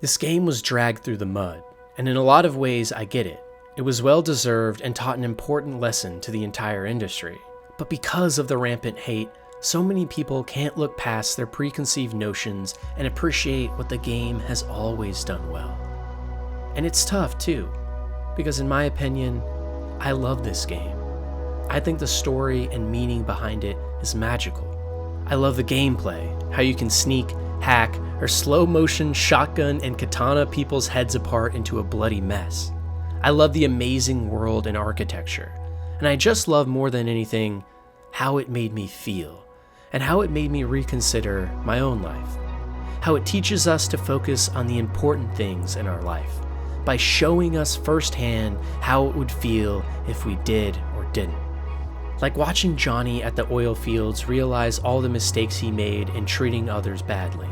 This game was dragged through the mud, and in a lot of ways I get it. It was well deserved and taught an important lesson to the entire industry. But because of the rampant hate, so many people can't look past their preconceived notions and appreciate what the game has always done well. And it's tough too, because in my opinion, I love this game. I think the story and meaning behind it is magical. I love the gameplay, how you can sneak, hack, or slow motion shotgun and katana people's heads apart into a bloody mess. I love the amazing world and architecture, and I just love more than anything how it made me feel, and how it made me reconsider my own life. How it teaches us to focus on the important things in our life, by showing us firsthand how it would feel if we did or didn't. Like watching Johnny at the oil fields realize all the mistakes he made in treating others badly.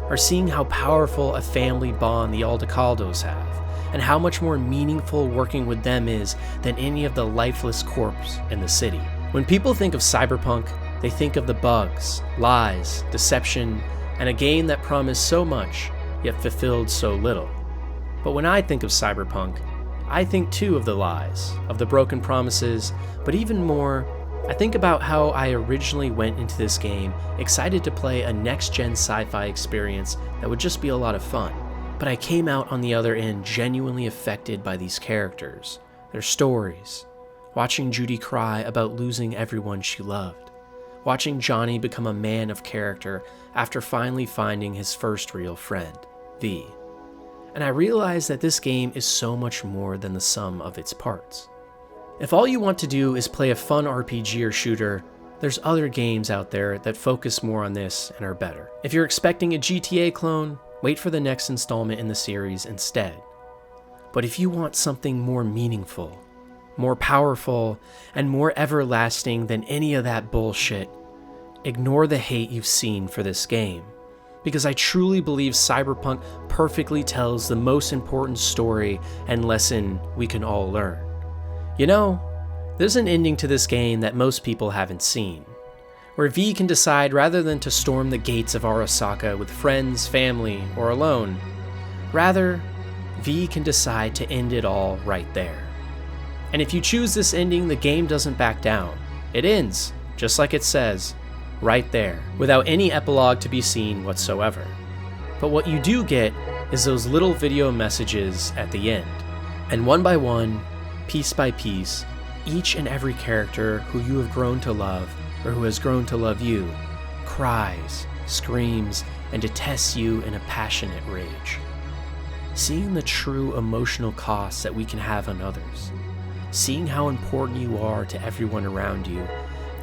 Or seeing how powerful a family bond the Aldecaldos have, and how much more meaningful working with them is than any of the lifeless corpse in the city. When people think of Cyberpunk, they think of the bugs, lies, deception, and a game that promised so much, yet fulfilled so little. But when I think of Cyberpunk, I think too of the lies, of the broken promises, but even more, I think about how I originally went into this game excited to play a next-gen sci-fi experience that would just be a lot of fun. But I came out on the other end genuinely affected by these characters, their stories, watching Judy cry about losing everyone she loved, watching Johnny become a man of character after finally finding his first real friend, V. And I realized that this game is so much more than the sum of its parts. If all you want to do is play a fun RPG or shooter, there's other games out there that focus more on this and are better. If you're expecting a GTA clone, wait for the next installment in the series instead. But if you want something more meaningful, more powerful, and more everlasting than any of that bullshit, ignore the hate you've seen for this game. Because I truly believe Cyberpunk perfectly tells the most important story and lesson we can all learn. You know, there's an ending to this game that most people haven't seen, where V can decide rather than to storm the gates of Arasaka with friends, family, or alone, rather, V can decide to end it all right there. And if you choose this ending, the game doesn't back down. It ends, just like it says, right there, without any epilogue to be seen whatsoever. But what you do get is those little video messages at the end. And one by one, piece by piece, each and every character who you have grown to love, or who has grown to love you, cries, screams, and detests you in a passionate rage. Seeing the true emotional costs that we can have on others, seeing how important you are to everyone around you,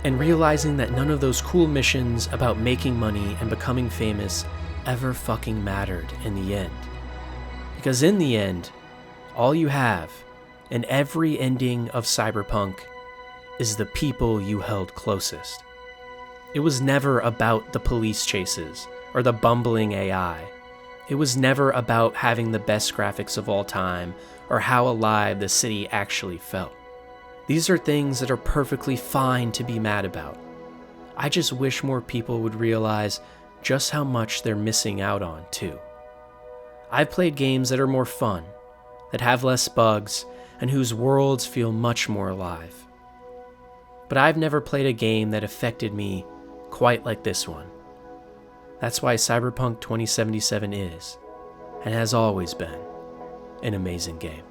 and realizing that none of those cool missions about making money and becoming famous ever fucking mattered in the end. Because in the end, all you have, in every ending of Cyberpunk, is the people you held closest. It was never about the police chases or the bumbling AI. It was never about having the best graphics of all time or how alive the city actually felt. These are things that are perfectly fine to be mad about. I just wish more people would realize just how much they're missing out on, too. I've played games that are more fun, that have less bugs, and whose worlds feel much more alive. But I've never played a game that affected me quite like this one. That's why Cyberpunk 2077 is, and has always been, an amazing game.